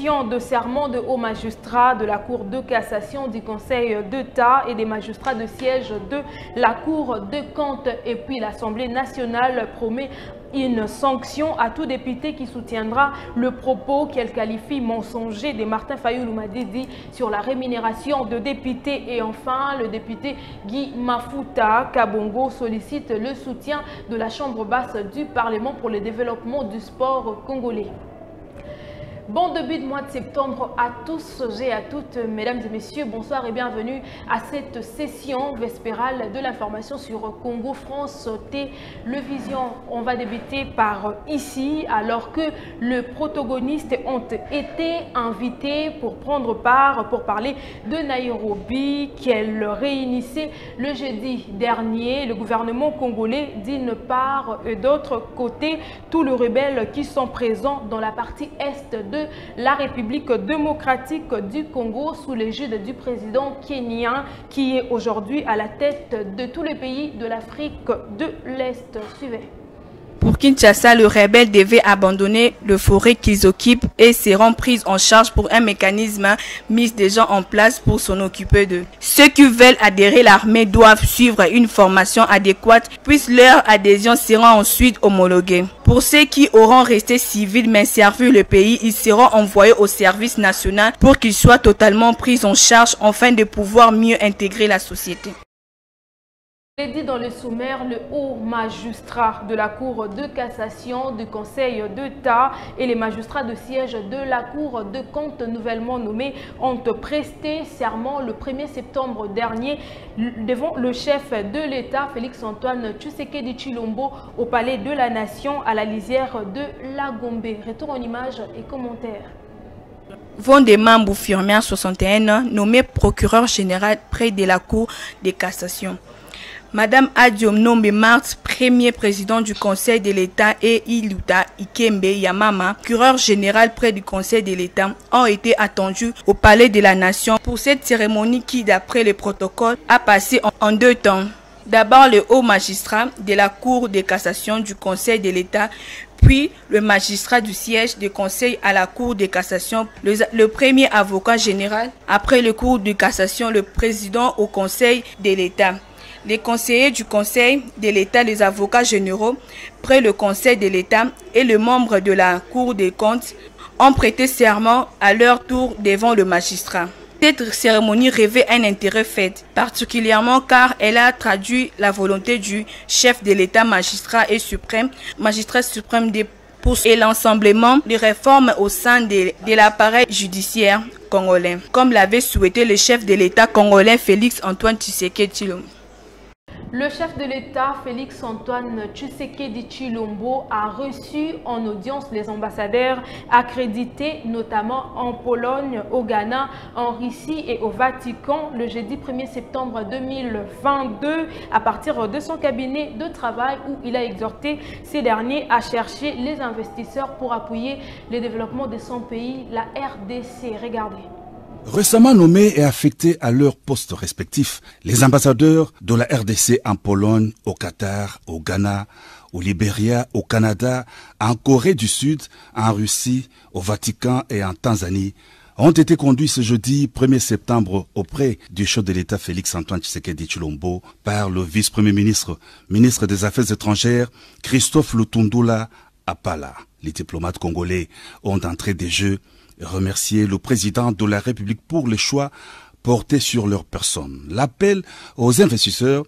prestation de serment de hauts magistrats de la Cour de cassation du Conseil d'État et des magistrats de siège de la Cour de comptes. Et puis l'Assemblée nationale promet une sanction à tout député qui soutiendra le propos qu'elle qualifie mensonger de Martin Fayulu Madidi sur la rémunération de députés. Et enfin, le député Guy Mafuta Kabongo sollicite le soutien de la Chambre basse du Parlement pour le développement du sport congolais. Bon début de mois de septembre à tous et à toutes, mesdames et messieurs, bonsoir et bienvenue à cette session vespérale de l'information sur Congo France Télévision. On va débuter par ici, alors que les protagonistes ont été invités pour prendre part, pour parler de Nairobi, qu'elle réunissait le jeudi dernier. Le gouvernement congolais d'une part et d'autre côté, tous les rebelles qui sont présents dans la partie est de la République démocratique du Congo sous l'égide du président kenyan qui est aujourd'hui à la tête de tous les pays de l'Afrique de l'Est. Suivez. Pour Kinshasa, le rebelle devait abandonner le forêt qu'ils occupent et seront pris en charge pour un mécanisme mis déjà en place pour s'en occuper d'eux. Ceux qui veulent adhérer à l'armée doivent suivre une formation adéquate, puis leur adhésion sera ensuite homologuée. Pour ceux qui auront resté civils mais servi le pays, ils seront envoyés au service national pour qu'ils soient totalement pris en charge afin de pouvoir mieux intégrer la société. Il est dit dans le sommaire, le haut magistrat de la Cour de cassation du Conseil d'État et les magistrats de siège de la Cour de comptes nouvellement nommés ont presté serment le 1er septembre dernier devant le chef de l'État, Félix-Antoine Tshisekedi Tshilombo, au Palais de la Nation à la lisière de la Gombe. Retour en images et commentaires. Vondema Boufirmian, 61 ans, nommé procureur général près de la Cour de cassation. Madame Adiom Nombe Marthe, premier président du Conseil de l'État, et Iluta Ikembe Yamama, procureur général près du Conseil de l'État, ont été attendus au Palais de la Nation pour cette cérémonie qui, d'après le protocole, a passé en 2 temps. D'abord le haut magistrat de la Cour de cassation du Conseil de l'État, puis le magistrat du siège du Conseil à la Cour de cassation, le premier avocat général, après le Cour de cassation, le président au Conseil de l'État. Les conseillers du Conseil de l'État, les avocats généraux, près le Conseil de l'État et les membres de la Cour des comptes ont prêté serment à leur tour devant le magistrat. Cette cérémonie revêt un intérêt fait, particulièrement car elle a traduit la volonté du chef de l'État, magistrat suprême et l'ensemblement des réformes au sein de l'appareil judiciaire congolais, comme l'avait souhaité le chef de l'État congolais Félix-Antoine Tshisekedi Tshilombo. Le chef de l'État, Félix-Antoine Tshisekedi Tshilombo, a reçu en audience les ambassadeurs accrédités, notamment en Pologne, au Ghana, en Russie et au Vatican, le jeudi 1er septembre 2022, à partir de son cabinet de travail où il a exhorté ces derniers à chercher les investisseurs pour appuyer le développement de son pays, la RDC. Regardez. Récemment nommés et affectés à leurs postes respectifs, les ambassadeurs de la RDC en Pologne, au Qatar, au Ghana, au Libéria, au Canada, en Corée du Sud, en Russie, au Vatican et en Tanzanie ont été conduits ce jeudi 1er septembre auprès du chef de l'État Félix-Antoine Tshisekedi Tshilombo par le vice-premier ministre, ministre des Affaires étrangères, Christophe Lutundula Apala. Les diplomates congolais ont entré des jeux remercier le président de la République pour le choix porté sur leur personne. L'appel aux investisseurs,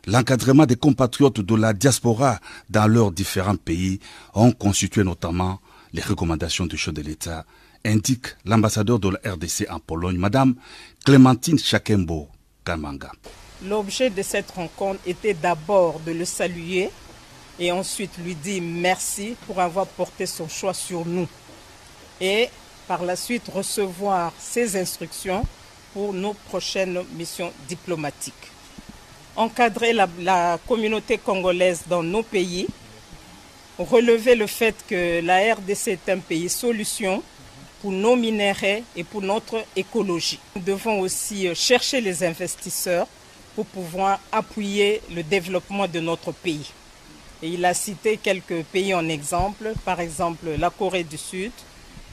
l'encadrement des compatriotes de la diaspora dans leurs différents pays ont constitué notamment les recommandations du chef de l'État, indique l'ambassadeur de la RDC en Pologne, Madame Clémentine Chakembo Kamanga. L'objet de cette rencontre était d'abord de le saluer et ensuite lui dire merci pour avoir porté son choix sur nous. Et par la suite recevoir ses instructions pour nos prochaines missions diplomatiques. Encadrer la communauté congolaise dans nos pays, relever le fait que la RDC est un pays solution pour nos minéraux et pour notre écologie. Nous devons aussi chercher les investisseurs pour pouvoir appuyer le développement de notre pays. Et il a cité quelques pays en exemple, par exemple la Corée du Sud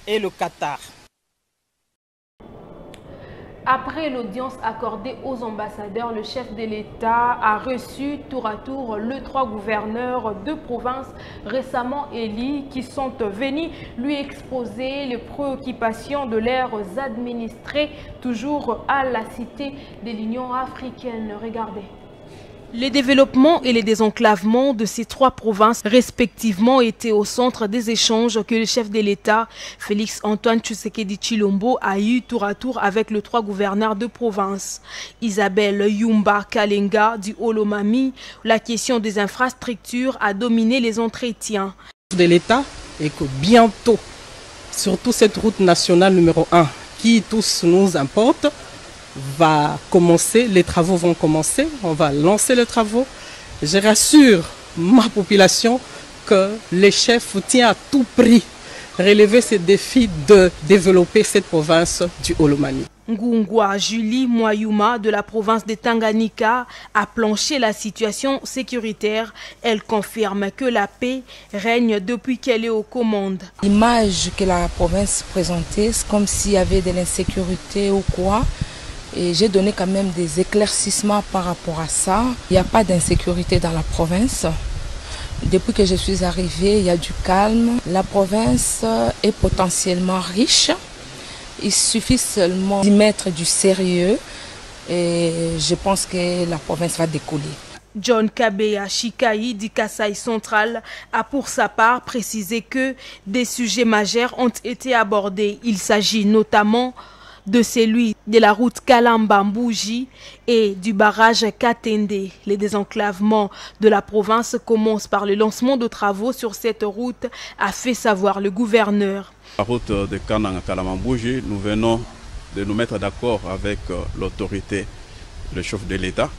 et le Qatar. Après l'audience accordée aux ambassadeurs, le chef de l'État a reçu tour à tour les 3 gouverneurs de province récemment élus qui sont venus lui exposer les préoccupations de leurs administrés, toujours à la cité de l'Union africaine. Regardez. Les développements et les désenclavements de ces 3 provinces respectivement étaient au centre des échanges que le chef de l'État, Félix Antoine Tshisekedi Tshilombo, a eu tour à tour avec les 3 gouverneurs de province. Isabelle Yumba Kalenga du Olomami, la question des infrastructures a dominé les entretiens. De l'État et que bientôt, surtout cette route nationale numéro 1 qui tous nous importe, va commencer, les travaux vont commencer, on va lancer les travaux. Je rassure ma population que les chefs tiennent à tout prix relever ce défi de développer cette province du Olomami. Ngungwa Julie Mwayuma de la province de Tanganyika a planché la situation sécuritaire. Elle confirme que la paix règne depuis qu'elle est aux commandes. L'image que la province présentait, c'est comme s'il y avait de l'insécurité ou quoi. Et j'ai donné quand même des éclaircissements par rapport à ça. Il n'y a pas d'insécurité dans la province. Depuis que je suis arrivée, il y a du calme. La province est potentiellement riche. Il suffit seulement d'y mettre du sérieux et je pense que la province va décoller. John Kabeya Chikai du Kasaï central a pour sa part précisé que des sujets majeurs ont été abordés. Il s'agit notamment de celui de la route Kalamba-Mbouji et du barrage Katende. Les désenclavements de la province commencent par le lancement de travaux sur cette route, a fait savoir le gouverneur. La route de Kalamba-Mbouji, nous venons de nous mettre d'accord avec l'autorité, le chef de l'État,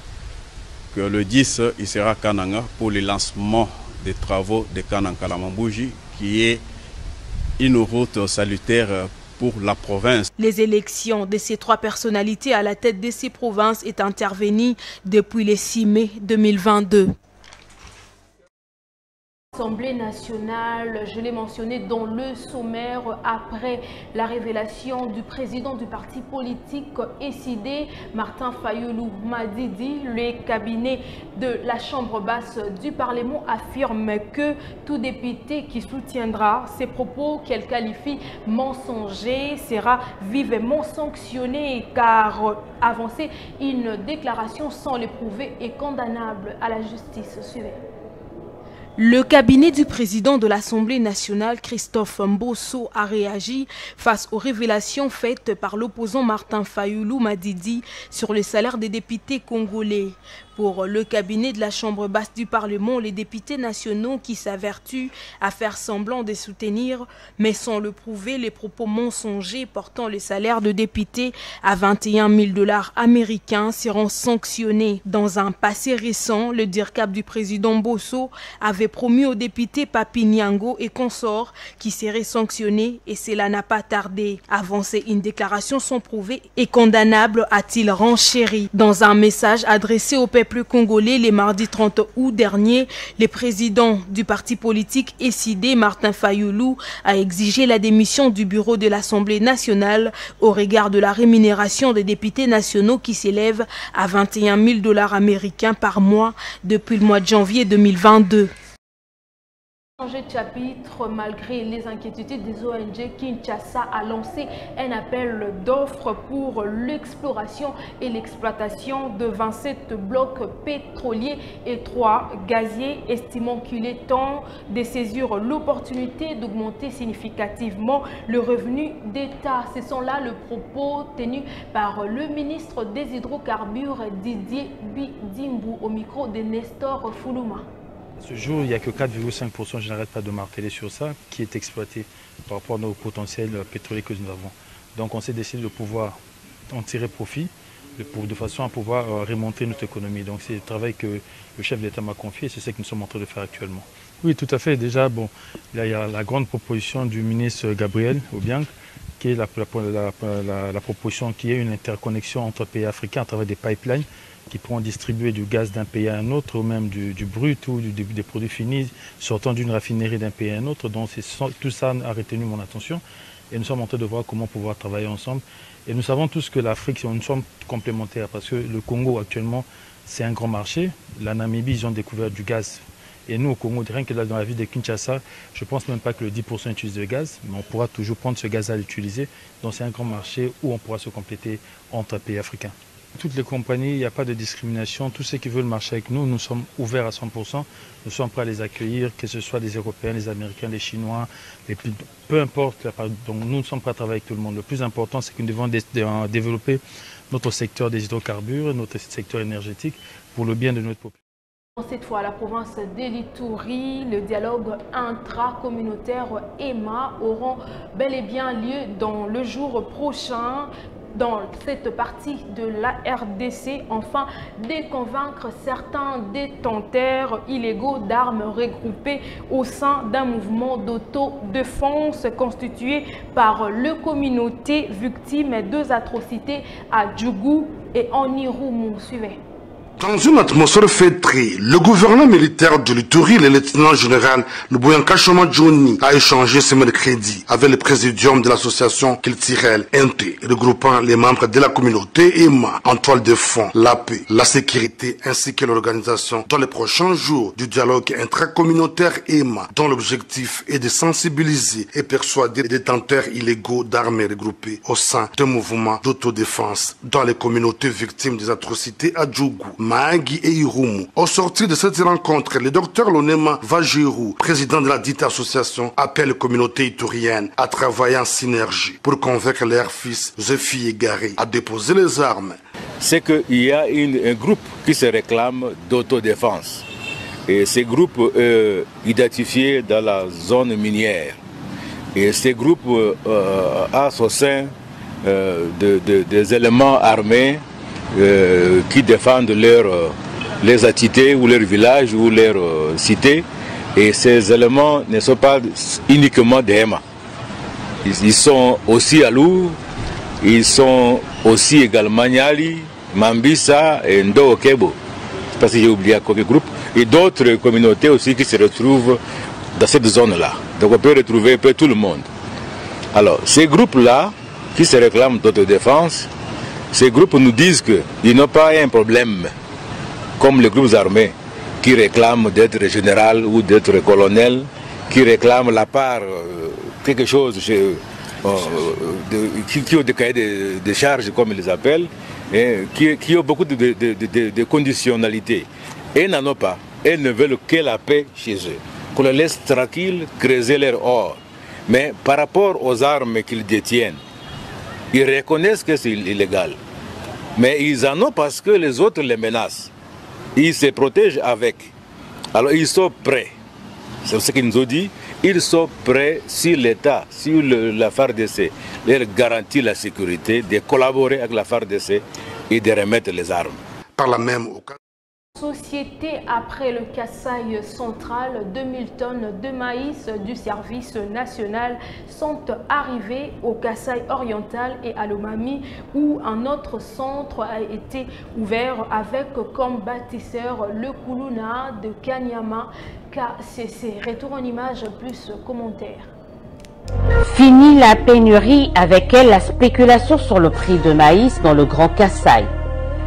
que le 10, il sera à Kananga pour le lancement des travaux de Kalamba-Mbouji, qui est une route salutaire pour la province. Les élections de ces 3 personnalités à la tête de ces provinces est intervenues depuis le 6 mai 2022. L'Assemblée nationale, je l'ai mentionné dans le sommaire, après la révélation du président du parti politique SID, Martin Fayoulou Madidi, le cabinet de la Chambre basse du Parlement affirme que tout député qui soutiendra ces propos qu'elle qualifie mensongers sera vivement sanctionné, car avancer une déclaration sans le prouver est condamnable à la justice. Suivez. Le cabinet du président de l'Assemblée nationale, Christophe Mbosso, a réagi face aux révélations faites par l'opposant Martin Fayoulou Madidi sur le salaire des députés congolais. Pour le cabinet de la Chambre basse du Parlement, les députés nationaux qui s'avertuent à faire semblant de soutenir, mais sans le prouver, les propos mensongers portant le salaire de député à 21 000 $ américains seront sanctionnés. Dans un passé récent, le DIRCAP du président Mbosso avait promis aux députés Papi Nyango et consorts qui seraient sanctionnés, et cela n'a pas tardé. Avancer une déclaration sans prouver est condamnable, a-t-il renchéri. Dans un message adressé au peuple congolais le mardi 30 août dernier, le président du parti politique SID, Martin Fayoulou, a exigé la démission du bureau de l'Assemblée nationale au regard de la rémunération des députés nationaux qui s'élève à 21 000 $ américains par mois depuis le mois de janvier 2022. Changer de chapitre, malgré les inquiétudes des ONG, Kinshasa a lancé un appel d'offres pour l'exploration et l'exploitation de 27 blocs pétroliers et 3 gaziers, estimant qu'il est temps de saisir l'opportunité d'augmenter significativement le revenu d'État. Ce sont là le propos tenu par le ministre des Hydrocarbures, Didier Bidimbu, au micro de Nestor Foulouma. Ce jour, il n'y a que 4,5%, je n'arrête pas de marteler sur ça, qui est exploité par rapport à nos potentiels pétroliers que nous avons. Donc on s'est décidé de pouvoir en tirer profit, de façon à pouvoir remonter notre économie. Donc c'est le travail que le chef d'État m'a confié et c'est ce que nous sommes en train de faire actuellement. Oui, tout à fait. Déjà, bon, il y a la grande proposition du ministre Gabriel Obiang, qui est la proposition qui est une interconnexion entre pays africains à travers des pipelines qui pourront distribuer du gaz d'un pays à un autre, ou même du brut ou des produits finis sortant d'une raffinerie d'un pays à un autre. Donc tout ça a retenu mon attention et nous sommes en train de voir comment pouvoir travailler ensemble. Et nous savons tous que l'Afrique, nous sommes complémentaires parce que le Congo actuellement, c'est un grand marché. La Namibie, ils ont découvert du gaz. Et nous, au Congo, rien que là, dans la ville de Kinshasa, je ne pense même pas que le 10% utilise le gaz, mais on pourra toujours prendre ce gaz à l'utiliser. Donc c'est un grand marché où on pourra se compléter entre pays africains. Toutes les compagnies, il n'y a pas de discrimination. Tous ceux qui veulent marcher avec nous, nous sommes ouverts à 100%. Nous sommes prêts à les accueillir, que ce soit les Européens, les Américains, les Chinois, peu importe. Donc nous sommes prêts à travailler avec tout le monde. Le plus important, c'est que nous devons développer notre secteur des hydrocarbures, notre secteur énergétique pour le bien de notre population. Cette fois, à la province d'Elituri, le dialogue intracommunautaire EMA auront bel et bien lieu dans le jour prochain. Dans cette partie de la RDC, enfin, déconvaincre certains détenteurs illégaux d'armes regroupés au sein d'un mouvement d'autodéfense constitué par les communautés victimes de atrocités à Djougou et en Irumu. Suivez. Dans une atmosphère feutrée, le gouverneur militaire de l'Ituri, le lieutenant-général Luboyanka Choma Johnny, a échangé ce mercredi avec le présidium de l'association Kiltirel NT, regroupant les membres de la communauté EMA en toile de fond, la paix, la sécurité ainsi que l'organisation dans les prochains jours du dialogue intracommunautaire EMA, dont l'objectif est de sensibiliser et persuader les détenteurs illégaux d'armes regroupées au sein d'un mouvement d'autodéfense dans les communautés victimes des atrocités à Djougou, Mahagi et Irumu. Au sortir de cette rencontre, le docteur Lonema Vajirou, président de la dite association, appelle les communautés ituriennes à travailler en synergie pour convaincre leurs fils et filles égarés à déposer les armes. C'est qu'il y a un groupe qui se réclame d'autodéfense. Et ce groupe est identifié dans la zone minière. Et ce groupe a au sein des éléments armés qui défendent leurs entités ou leurs villages ou leurs cités. Et ces éléments ne sont pas uniquement des EMA. Ils sont aussi à Lou, ils sont aussi également Nyali, Mambisa et Ndo-Okebo. Je ne sais pas si j'ai oublié quelques groupes. Et d'autres communautés aussi qui se retrouvent dans cette zone-là. Donc on peut retrouver un peu tout le monde. Alors ces groupes-là qui se réclament d'autodéfense, ces groupes nous disent qu'ils n'ont pas un problème comme les groupes armés qui réclament d'être général ou d'être colonel, qui réclament la part, quelque chose, qui ont des cahiers de charges comme ils les appellent, et qui ont beaucoup de conditionnalités. Elles n'en ont pas. Elles ne veulent que la paix chez eux. Qu'on les laisse tranquilles, creuser leur or. Mais par rapport aux armes qu'ils détiennent, ils reconnaissent que c'est illégal. Mais ils en ont parce que les autres les menacent. Ils se protègent avec. Alors ils sont prêts. C'est ce qu'ils nous ont dit. Ils sont prêts, si l'État, si la FARDC leur garantit la sécurité, de collaborer avec la FARDC et de remettre les armes. Par la même occasion. Société après le Kasaï central, 2000 tonnes de maïs du service national sont arrivées au Kasaï oriental et à Lomami où un autre centre a été ouvert avec comme bâtisseur le Kuluna de Kanyama KCC. Retour en image plus commentaires. Fini la pénurie, avec elle la spéculation sur le prix de maïs dans le Grand Kasaï.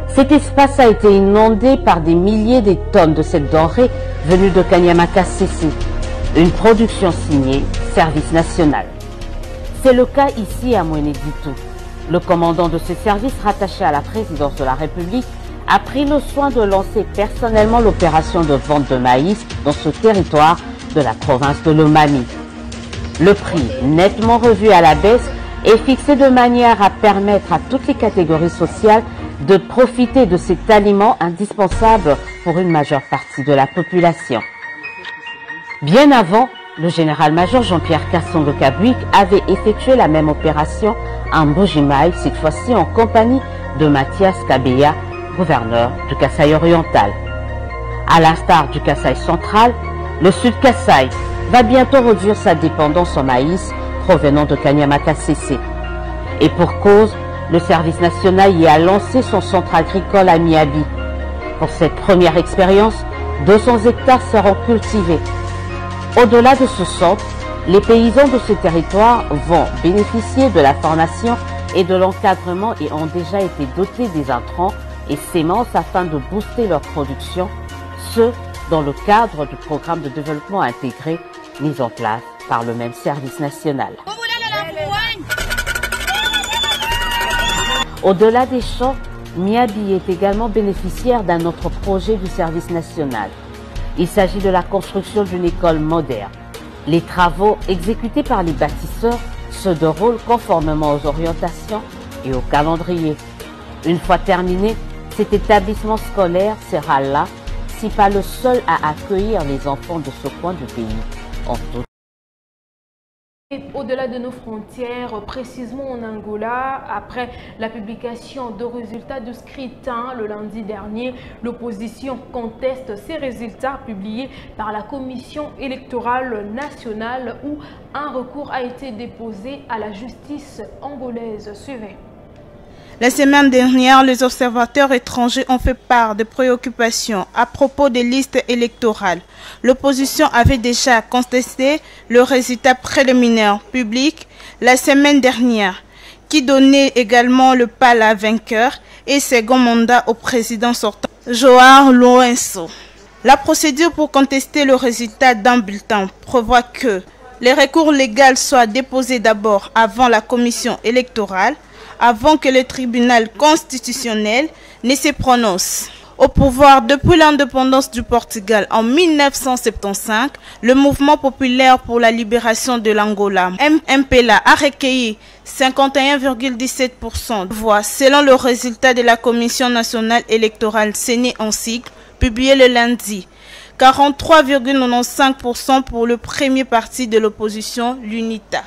Cet espace a été inondé par des milliers de tonnes de cette denrée venue de Kanyama KCC, une production signée Service National. C'est le cas ici à Mweneditu. Le commandant de ce service rattaché à la présidence de la République a pris le soin de lancer personnellement l'opération de vente de maïs dans ce territoire de la province de Lomami. Le prix, nettement revu à la baisse, est fixé de manière à permettre à toutes les catégories sociales de profiter de cet aliment indispensable pour une majeure partie de la population. Bien avant, le général-major Jean-Pierre Kassongo Kabouik avait effectué la même opération en Mbujimaï, cette fois-ci en compagnie de Mathias Kabeya, gouverneur du Kasaï oriental. À l'instar du Kasaï central, le Sud Kasaï va bientôt réduire sa dépendance en maïs provenant de Kanyama KCC. Et pour cause, le service national y a lancé son centre agricole à Miabi, Pour cette première expérience, 200 hectares seront cultivés. Au-delà de ce centre, les paysans de ce territoire vont bénéficier de la formation et de l'encadrement et ont déjà été dotés des intrants et semences afin de booster leur production, ce dans le cadre du programme de développement intégré mis en place par le même service national. Au-delà des champs, Miabi est également bénéficiaire d'un autre projet du service national. Il s'agit de la construction d'une école moderne. Les travaux exécutés par les bâtisseurs se déroulent conformément aux orientations et au calendrier. Une fois terminé, cet établissement scolaire sera là, si pas le seul à accueillir les enfants de ce coin du pays. En tout. Au-delà de nos frontières, précisément en Angola, après la publication de résultats du scrutin le lundi dernier, l'opposition conteste ces résultats publiés par la Commission électorale nationale où un recours a été déposé à la justice angolaise. Suivez. La semaine dernière, les observateurs étrangers ont fait part de préoccupations à propos des listes électorales. L'opposition avait déjà contesté le résultat préliminaire public la semaine dernière, qui donnait également le pala vainqueur et second mandat au président sortant, Joao Lourenço. La procédure pour contester le résultat d'un bulletin prévoit que les recours légaux soient déposés d'abord avant la commission électorale, avant que le tribunal constitutionnel ne se prononce. Au pouvoir depuis l'indépendance du Portugal en 1975, le mouvement populaire pour la libération de l'Angola, MPLA, a recueilli 51,17% de voix selon le résultat de la Commission nationale électorale CENI en cycle, publié le lundi. 43,95% pour le premier parti de l'opposition, l'UNITA.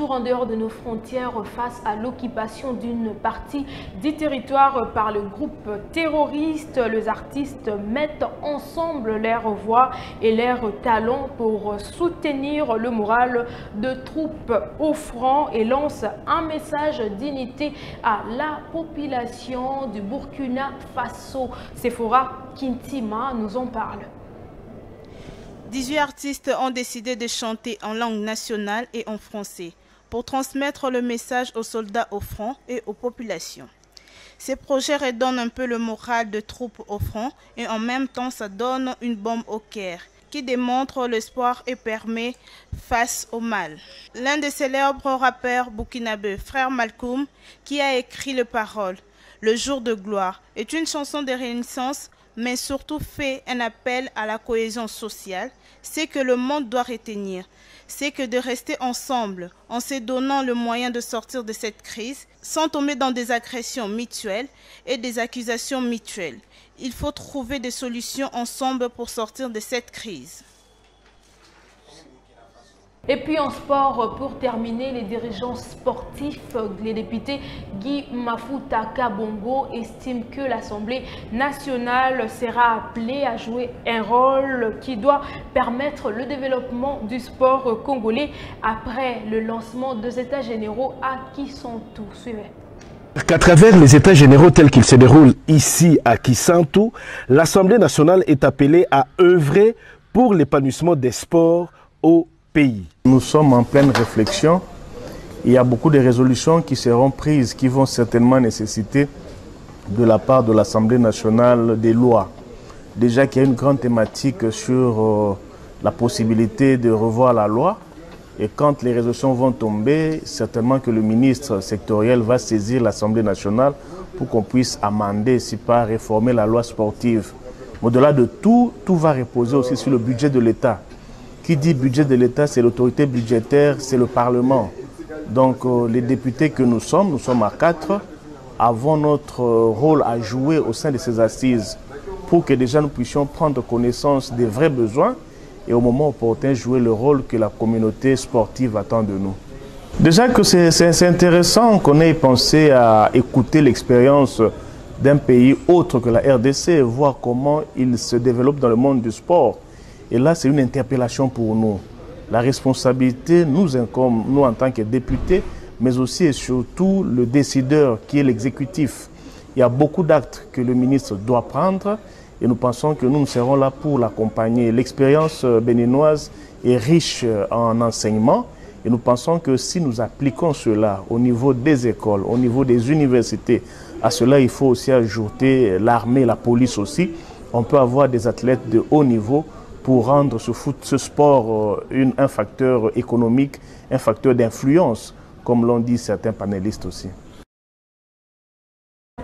En dehors de nos frontières, face à l'occupation d'une partie du territoire par le groupe terroriste, les artistes mettent ensemble leurs voix et leurs talents pour soutenir le moral de troupes au front et lancent un message d'unité à la population du Burkina Faso. Sephora Kintima nous en parle. 18 artistes ont décidé de chanter en langue nationale et en français, pour transmettre le message aux soldats au front et aux populations. Ces projets redonnent un peu le moral de troupes au front et en même temps ça donne une bombe au cœur qui démontre l'espoir et permet face au mal. L'un des célèbres rappeurs burkinabé, Frère Malcolm, qui a écrit les paroles « Le jour de gloire » est une chanson de renaissance mais surtout fait un appel à la cohésion sociale, c'est que le monde doit retenir. C'est que de rester ensemble en se donnant le moyen de sortir de cette crise sans tomber dans des agressions mutuelles et des accusations mutuelles. Il faut trouver des solutions ensemble pour sortir de cette crise. Et puis en sport, pour terminer, les dirigeants sportifs, les députés Guy Mafuta Kabongo estiment que l'Assemblée nationale sera appelée à jouer un rôle qui doit permettre le développement du sport congolais après le lancement des États généraux à Kisantu. Suivez. Qu'à travers les États généraux tels qu'ils se déroulent ici à Kisantu, l'Assemblée nationale est appelée à œuvrer pour l'épanouissement des sports au pays. Nous sommes en pleine réflexion. Il y a beaucoup de résolutions qui seront prises, qui vont certainement nécessiter de la part de l'Assemblée nationale des lois. Déjà qu'il y a une grande thématique sur la possibilité de revoir la loi. Et quand les résolutions vont tomber, certainement que le ministre sectoriel va saisir l'Assemblée nationale pour qu'on puisse amender, si pas réformer la loi sportive. Au-delà de tout, tout va reposer aussi sur le budget de l'État. Qui dit budget de l'État, c'est l'autorité budgétaire, c'est le Parlement. Donc les députés que nous sommes à 4, avons notre rôle à jouer au sein de ces assises pour que déjà nous puissions prendre connaissance des vrais besoins et au moment opportun jouer le rôle que la communauté sportive attend de nous. Déjà que c'est intéressant qu'on ait pensé à écouter l'expérience d'un pays autre que la RDC et voir comment il se développe dans le monde du sport. Et là, c'est une interpellation pour nous. La responsabilité nous incombe, nous en tant que députés, mais aussi et surtout le décideur qui est l'exécutif. Il y a beaucoup d'actes que le ministre doit prendre et nous pensons que nous serons là pour l'accompagner. L'expérience béninoise est riche en enseignement et nous pensons que si nous appliquons cela au niveau des écoles, au niveau des universités, à cela il faut aussi ajouter l'armée, la police aussi. On peut avoir des athlètes de haut niveau pour rendre ce sport un facteur économique, un facteur d'influence, comme l'ont dit certains panélistes aussi.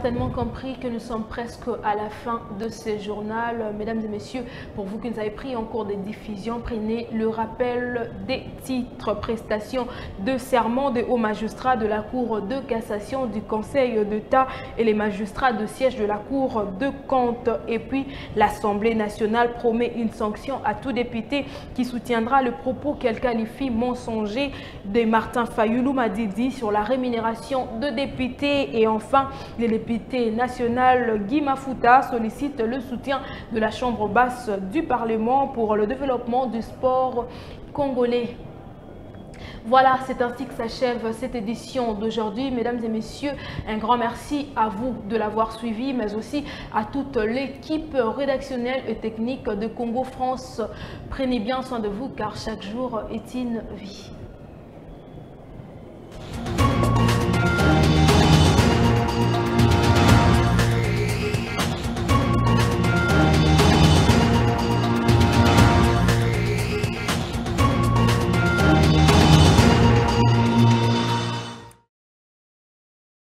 Certainement compris que nous sommes presque à la fin de ce journal. Mesdames et messieurs, pour vous qui nous avez pris en cours de diffusion, prenez le rappel des titres, prestations de serment des hauts magistrats de la Cour de cassation du Conseil d'État et les magistrats de siège de la Cour de compte. Et puis, l'Assemblée nationale promet une sanction à tout député qui soutiendra le propos qu'elle qualifie mensonger de Martin Fayulu Madidi sur la rémunération de députés. Et enfin, les députés national Guy Mafuta sollicite le soutien de la Chambre basse du Parlement pour le développement du sport congolais. Voilà, c'est ainsi que s'achève cette édition d'aujourd'hui. Mesdames et messieurs, un grand merci à vous de l'avoir suivi, mais aussi à toute l'équipe rédactionnelle et technique de Congo France. Prenez bien soin de vous car chaque jour est une vie.